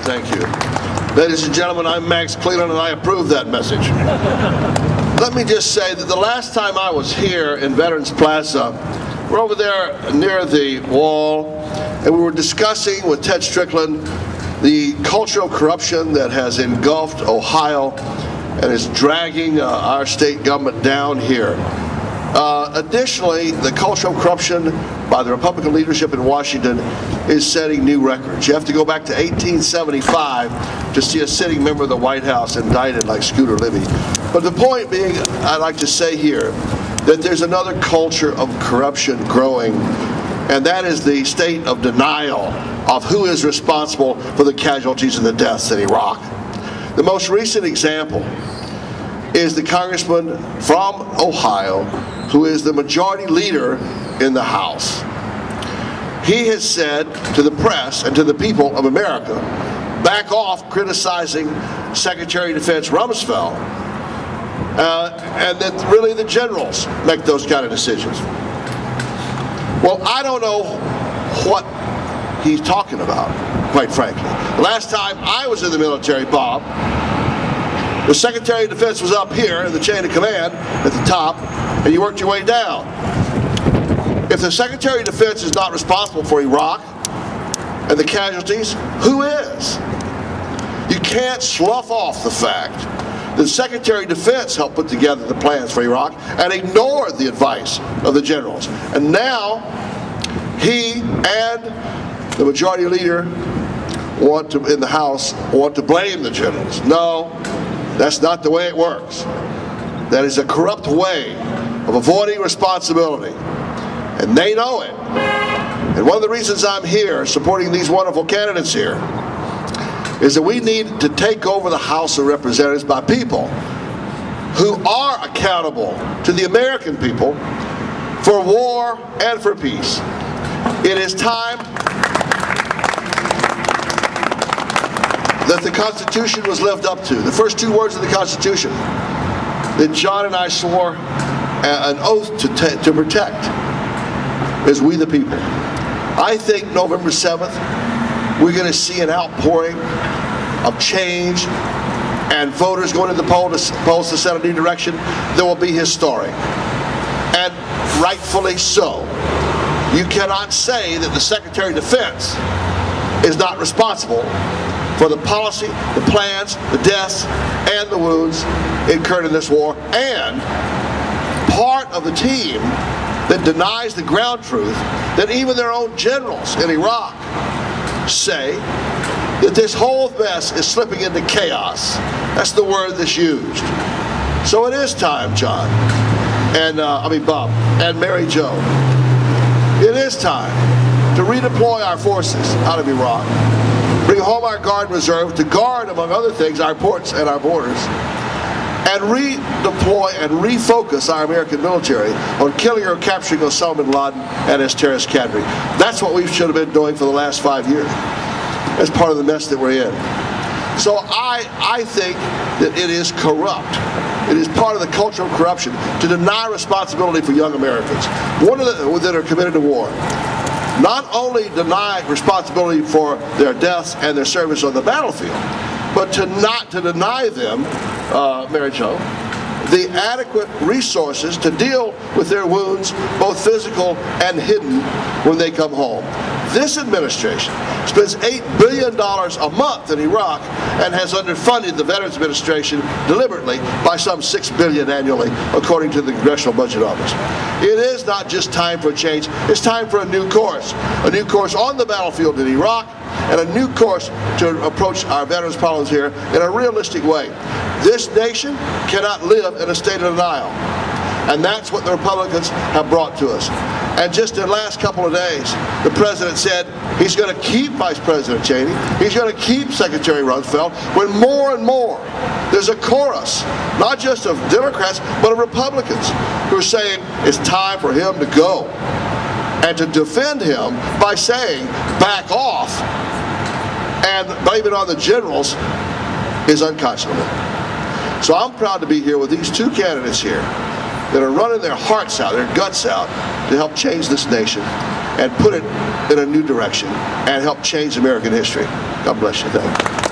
Thank you. Ladies and gentlemen, I'm Max Cleland, and I approve that message. Let me just say that the last time I was here in Veterans Plaza, we're over there near the wall, and we were discussing with Ted Strickland the cultural corruption that has engulfed Ohio and is dragging our state government down here. Additionally, the cultural corruption by the Republican leadership in Washington is setting new records. You have to go back to 1875 to see a sitting member of the White House indicted like Scooter Libby. But the point being, I'd like to say here that there's another culture of corruption growing, and that is the state of denial of who is responsible for the casualties and the deaths in Iraq. The most recent example is the congressman from Ohio, who is the majority leader in the House. He has said to the press and to the people of America, back off criticizing Secretary of Defense Rumsfeld, and that really the generals make those kind of decisions. Well, I don't know what he's talking about, quite frankly. The last time I was in the military, Bob, the Secretary of Defense was up here in the chain of command at the top, and you worked your way down. If the Secretary of Defense is not responsible for Iraq and the casualties, who is? You can't slough off the fact that the Secretary of Defense helped put together the plans for Iraq and ignored the advice of the generals. And now, he and the majority leader in the House want to blame the generals. No. That's not the way it works. That is a corrupt way of avoiding responsibility. And they know it. And one of the reasons I'm here supporting these wonderful candidates here is that we need to take over the House of Representatives by people who are accountable to the American people for war and for peace. It is time that the Constitution was lived up to. The first two words of the Constitution that John and I swore an oath to protect is we the people. I think November 7th, we're going to see an outpouring of change and voters going to the polls to set a new direction that will be historic. And rightfully so. You cannot say that the Secretary of Defense is not responsible for the policy, the plans, the deaths, and the wounds incurred in this war, and part of the team that denies the ground truth that even their own generals in Iraq say that this whole mess is slipping into chaos. That's the word that's used. So it is time, John, and Bob, and Mary Jo. It is time to redeploy our forces out of Iraq. Bring home our Guard Reserve to guard, among other things, our ports and our borders, and redeploy and refocus our American military on killing or capturing Osama bin Laden and his terrorist cadre. That's what we should have been doing for the last 5 years as part of the mess that we're in. So I think that it is corrupt. It is part of the cultural corruption to deny responsibility for young Americans, that are committed to war. Not only deny responsibility for their deaths and their service on the battlefield, but to deny them, Mary Jo, the adequate resources to deal with their wounds, both physical and hidden, when they come home. This administration spends $8 billion a month in Iraq and has underfunded the Veterans Administration deliberately by some $6 billion annually, according to the Congressional Budget Office. It is not just time for a change, it's time for a new course on the battlefield in Iraq, and a new course to approach our veterans' problems here in a realistic way. This nation cannot live in a state of denial. And that's what the Republicans have brought to us. And just in the last couple of days, the President said he's going to keep Vice President Cheney, he's going to keep Secretary Rumsfeld, when more and more there's a chorus, not just of Democrats, but of Republicans, who are saying it's time for him to go. And to defend him by saying, back off, and blame it on the generals is unconscionable. So I'm proud to be here with these two candidates here that are running their hearts out, their guts out, to help change this nation. and put it in a new direction and help change American history. God bless you. Thank you.